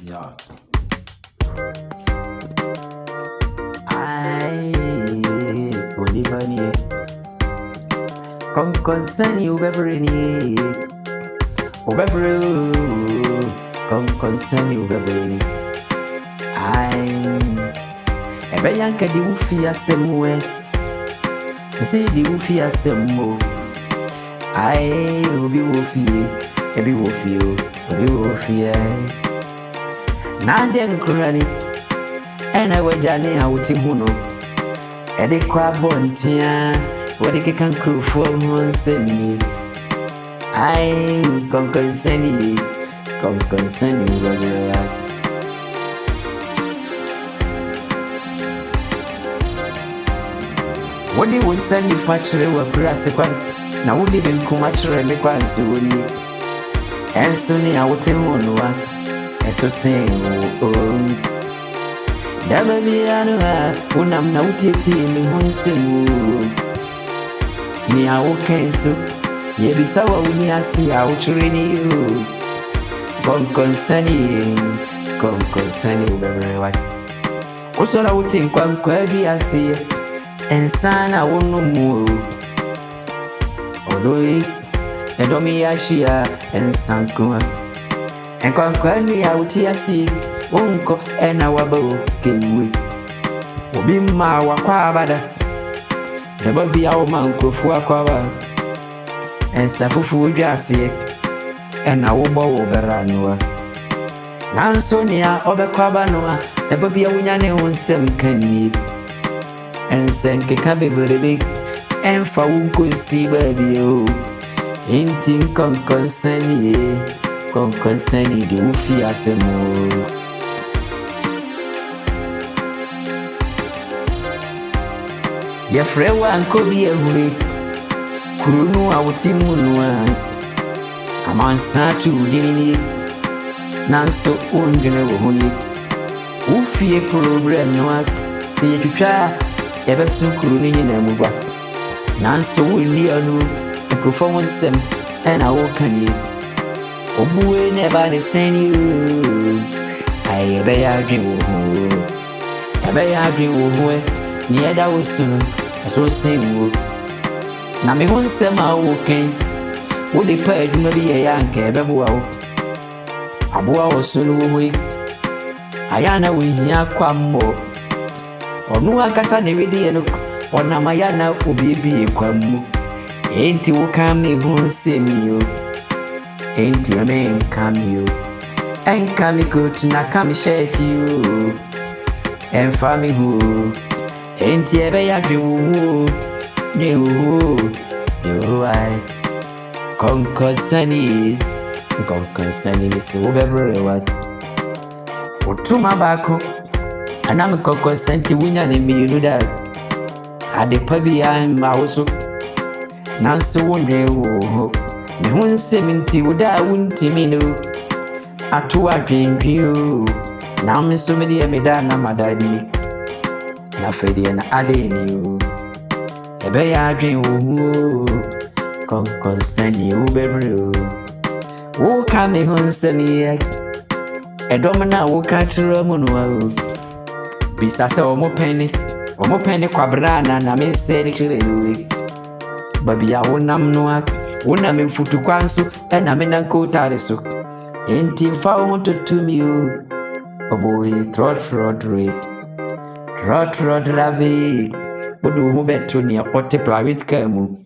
Yeah. Olivania. Concern Ubebrini. Ubebru. Concern Ubebrini. Ebe yanka di ufia semwe. Misi di ufia semmo. Obi wofie. Ebi wofie. Obi wofie. Nande nkurani. Ena wajane awuti muno. Ede kwa bontia. Wadi kekan kufo monseni. Conconseni. Conconseni ubebru. Wadi wonsani fachere wa kurase kwa na wudi binkumachere le kwa nsuwoni. Ensuni awuti munuwa. Eso sengu. Daba biyanwa unam na utiti mi hunsengu. Ni awukensu yebisawa uniasi awuchirini yu. Conconseni ubebrewa. Usola uti nkwa biasi ensana unumu. Oloi edomi yashia ensankwa. Nkwa ya uti asi unko ena wabo kewe. Obima wakwa bada. Daba biya umankofu wakwa ba. Ensafufu ujasi ena ubo uberanwa. Nansonia obekwa banwa. Daba biya unyane unsem kani. Ensenke kabeberebe. Enfa unkosi baby yo. Inti conconseni di ufi asemo. Yefrewa ankobi ehure. Kurunu awuti munuwa. Amansa tu udinini. Nanso undine wohuni. Ufie problem noa. Siye chucha. Ebe su kurunu nyina mugwa. Nanso wili anu. Ekrufo monsem. Ena wokanye. Obuwe never the same you. Ebe ya dream wo. Ebe ya dream wo. Ni eda wo sunu. Eso sengu. Na me honsem a woken. Wo de pa adwuma bi ye ya nka ebe bo wo. Aboa wo sunu wo. Ayana wo hia kwammo. Onu akasa ne wedi ye no. Ona mayana obi kwammo. Enti wo kan me honsem yo. Ain't your name come you? Ain't come good na come share you. And family who ain't ye be ya dream you I conconseni mi so bebre what utuma bako anam conconsenti winya ne mi you that ade pa bia ma woso nanso wonwe wo mi hunse minti wuda wunti minu atuwa dwendwio na miso medi emeda na madani na fedi na adeni o ebe ya adwen wo conconseni ubebre wo ka mi hunse ni edom na wo ka chiro mu no o bisa se omo peni kwabra na me se ni chire ni babi ya wonam no una me futu kwanso ena me nanko tare so enti fa won to me o oboy trot rave odu hu beto ni akote private car mu